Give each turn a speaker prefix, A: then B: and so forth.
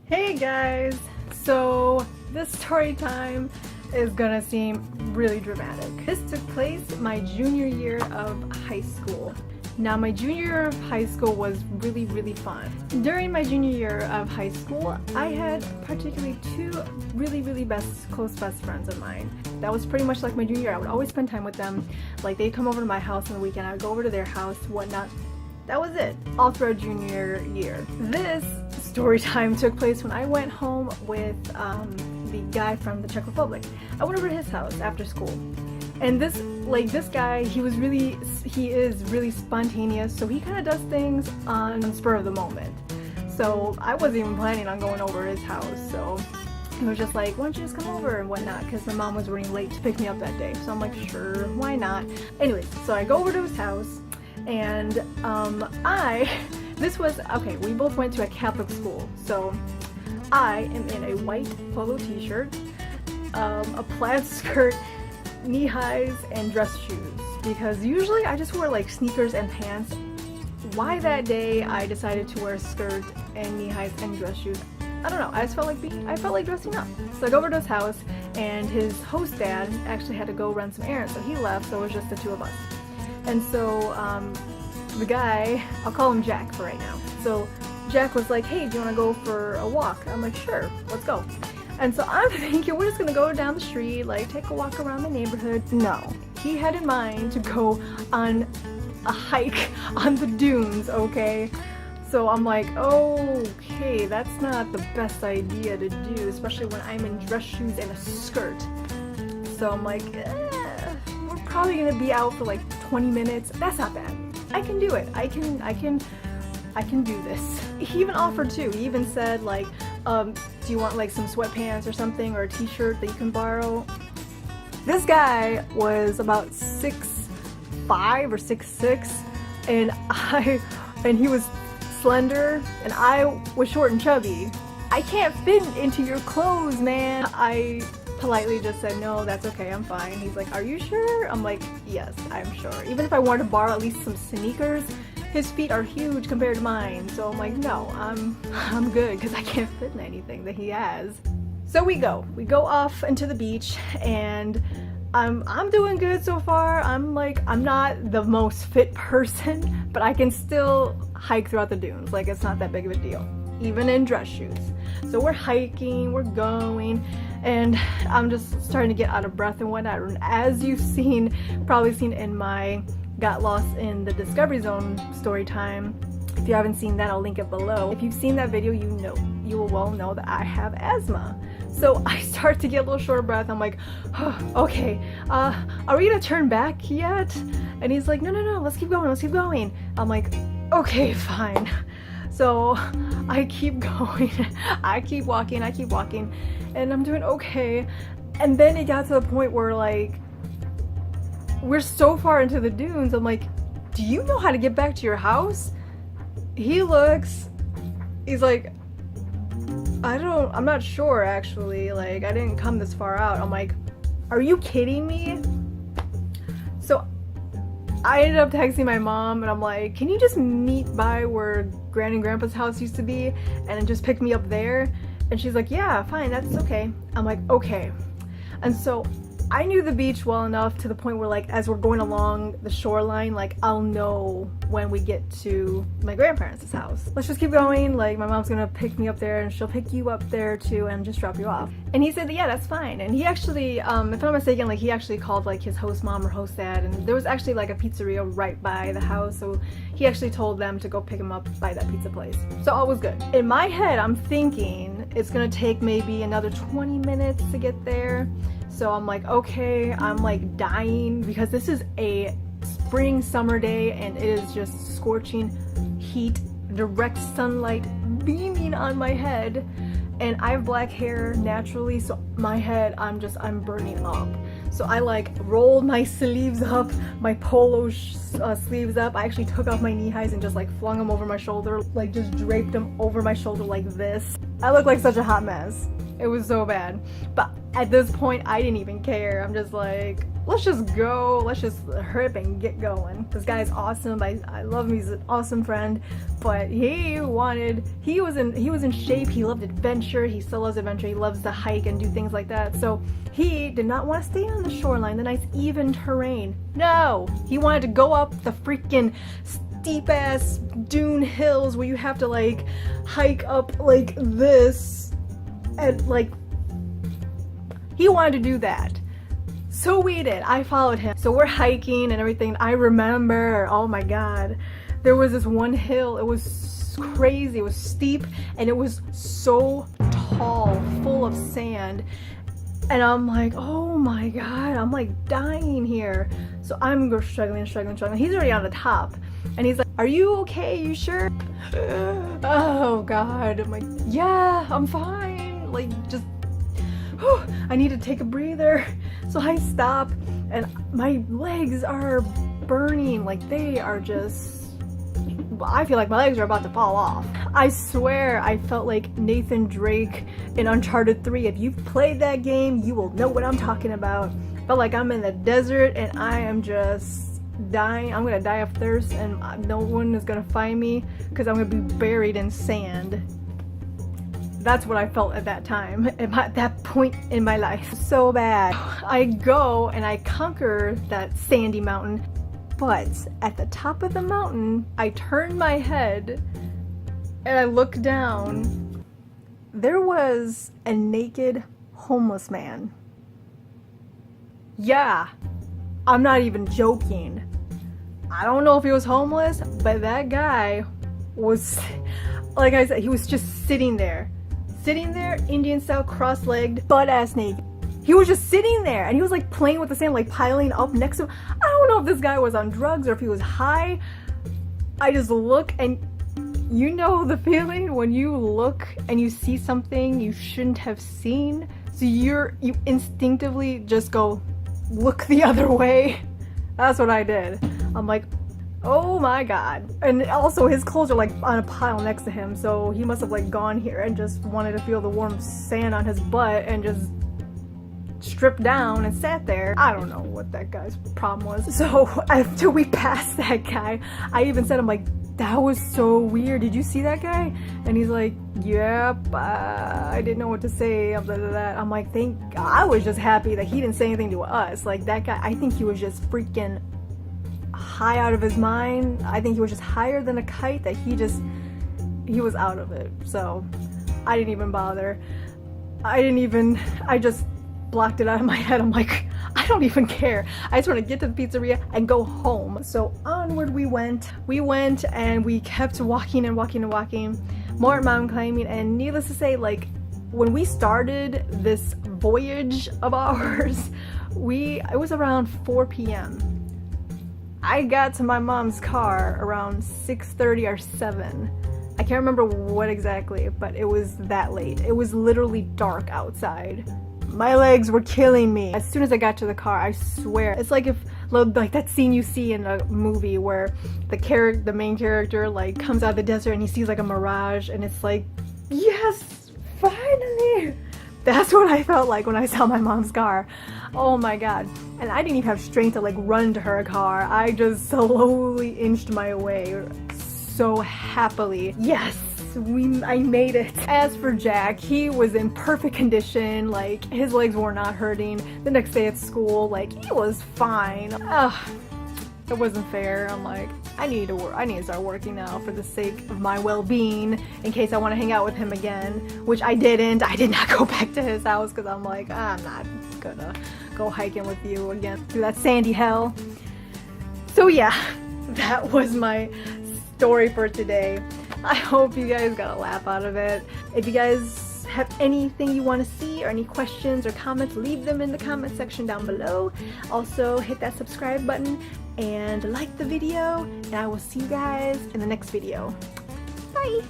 A: Hey guys! So this story time is gonna seem really dramatic. This took place my junior year of high school. Now my junior year of high school was really fun. During my junior year of high school, I had particularly two really close best friends of mine. That was pretty much like my junior year. I would always spend time with them. Like they'd come over to my house on the weekend, I would go over to their house, whatnot. That was it, all throughout junior year. This story time took place when I went home with the guy from the Czech Republic. I went over to his house after school. And this guy, he is really spontaneous, so he kind of does things on spur of the moment. So I wasn't even planning on going over to his house, so he was just like, why don't you just come over and whatnot, because my mom was running late to pick me up that day. So I'm like, sure, why not? Anyways, so I go over to his house, and we both went to a Catholic school, so I am in a white polo t-shirt, a plaid skirt, knee-highs, and dress shoes, because usually I just wear like sneakers and pants. Why that day I decided to wear a skirt and knee-highs and dress shoes, I don't know, I felt like dressing up. So I go over to his house, and his host dad actually had to go run some errands, so he left, so it was just the two of us. And so the guy, I'll call him Jack for right now. So Jack was like, hey, do you want to go for a walk? I'm like, sure, let's go. And so I'm thinking we're just going to go down the street, like take a walk around the neighborhood. No, he had in mind to go on a hike on the dunes, okay? So I'm like, okay, that's not the best idea to do, especially when I'm in dress shoes and a skirt. So I'm like, we're probably gonna be out for like 20 minutes. That's not bad. I can do it. I can do this. He even offered to. He even said like, do you want like some sweatpants or something, or a t-shirt that you can borrow? This guy was about 6'5" or 6'6", and he was slender, and I was short and chubby. I can't fit into your clothes, man. I politely just said, no, that's okay, I'm fine. He's like, are you sure? I'm like, yes, I'm sure. Even if I wanted to borrow at least some sneakers, his feet are huge compared to mine. So I'm like, no, I'm good, because I can't fit in anything that he has. So we go off into the beach, and I'm doing good so far. I'm not the most fit person, but I can still hike throughout the dunes. Like, it's not that big of a deal, even in dress shoes. So we're hiking, we're going, and I'm just starting to get out of breath and whatnot. And as you've probably seen in my Got Lost in the Discovery Zone story time, if you haven't seen that, I'll link it below. If you've seen that video, you will well know that I have asthma. So I start to get a little short of breath. I'm like, oh, okay, are we gonna turn back yet? And he's like, no, let's keep going. I'm like, okay, fine. So I keep going, I keep walking, and I'm doing okay. And then it got to the point where like, we're so far into the dunes, I'm like, do you know how to get back to your house? He's like, I'm not sure actually, like I didn't come this far out. I'm like, are you kidding me? So I ended up texting my mom, and I'm like, can you just meet by where Gran and Grandpa's house used to be and just pick me up there? And she's like, yeah, fine, that's okay. I'm like, okay. And so I knew the beach well enough to the point where like, as we're going along the shoreline, like I'll know when we get to my grandparents' house. Let's just keep going, like my mom's gonna pick me up there, and she'll pick you up there too and just drop you off. And he said, yeah, that's fine. And he actually, if I'm not mistaken, like he actually called like his host mom or host dad, and there was actually like a pizzeria right by the house, so he actually told them to go pick him up by that pizza place. So all was good. In my head, I'm thinking it's gonna take maybe another 20 minutes to get there. So I'm like, okay, I'm like dying, because this is a spring summer day and it is just scorching heat, direct sunlight beaming on my head, and I have black hair naturally, so my head, I'm burning up. So I like rolled my sleeves up, my polo sleeves up. I actually took off my knee highs and just like flung them over my shoulder, like just draped them over my shoulder like this. I look like such a hot mess. It was so bad. But at this point, I didn't even care. I'm just like, let's just go, let's just hurry up and get going. This guy's awesome. I love him. He's an awesome friend. But he was in shape. He loved adventure. He still loves adventure. He loves to hike and do things like that. So he did not want to stay on the shoreline, the nice even terrain. No, he wanted to go up the freaking steep ass dune hills where you have to like hike up like this, and like he wanted to do that. So we did. I followed him. So we're hiking and everything. I remember, oh my god, there was this one hill. It was crazy. It was steep and it was so tall, full of sand. And I'm like, oh my god, I'm like dying here. So I'm struggling. He's already on the top. And he's like, are you okay? You sure? Oh god. I'm like, yeah, I'm fine. Like, just, whew, I need to take a breather. So I stop and my legs are burning. Like, they are just, I feel like my legs are about to fall off. I swear I felt like Nathan Drake in Uncharted 3. If you've played that game, you will know what I'm talking about. Felt like I'm in the desert and I am just dying. I'm gonna die of thirst and no one is gonna find me because I'm gonna be buried in sand. That's what I felt at that time, at that point in my life. So bad. I go and I conquer that sandy mountain, but at the top of the mountain, I turn my head and I look down. There was a naked homeless man. Yeah, I'm not even joking. I don't know if he was homeless, but that guy was, like I said, he was just sitting there, Indian style, cross-legged, butt-ass naked. He was just sitting there and he was like playing with the sand, like piling up next to him. I don't know if this guy was on drugs or if he was high. I just look, and you know the feeling when you look and you see something you shouldn't have seen. So you instinctively just go look the other way. That's what I did. I'm like, oh my god. And also his clothes are like on a pile next to him, so he must have like gone here and just wanted to feel the warm sand on his butt and just stripped down and sat there. I don't know what that guy's problem was. So after we passed that guy, I even said, I'm like, that was so weird. Did you see that guy? And he's like, yep, I didn't know what to say. Blah, blah, blah. I'm like, I was just happy that he didn't say anything to us. Like, that guy, I think he was just freaking high out of his mind. I think he was just higher than a kite, that he was out of it. So I didn't even bother. I just blocked it out of my head. I'm like, I don't even care. I just want to get to the pizzeria and go home. So onward we went. And we kept walking and walking and walking. More mountain climbing, and needless to say, like, when we started this voyage of ours, it was around 4 p.m. I got to my mom's car around 6:30 or 7. I can't remember what exactly, but it was that late. It was literally dark outside. My legs were killing me. As soon as I got to the car, I swear, it's like that scene you see in a movie where the main character like comes out of the desert and he sees like a mirage, and it's like, yes, finally. That's what I felt like when I saw my mom's car. Oh my god. And I didn't even have strength to like run to her car. I just slowly inched my way so happily. Yes, I made it. As for Jack, he was in perfect condition. Like, his legs were not hurting. The next day at school, like, he was fine. Ugh, it wasn't fair. I'm like, I need to start working now for the sake of my well-being, in case I want to hang out with him again, which I didn't. I did not go back to his house because I'm like, I'm not gonna go hiking with you again through that sandy hell. So yeah, that was my story for today. I hope you guys got a laugh out of it. If you guys have anything you want to see or any questions or comments, leave them in the comment section down below. Also, hit that subscribe button and like the video, and I will see you guys in the next video. Bye!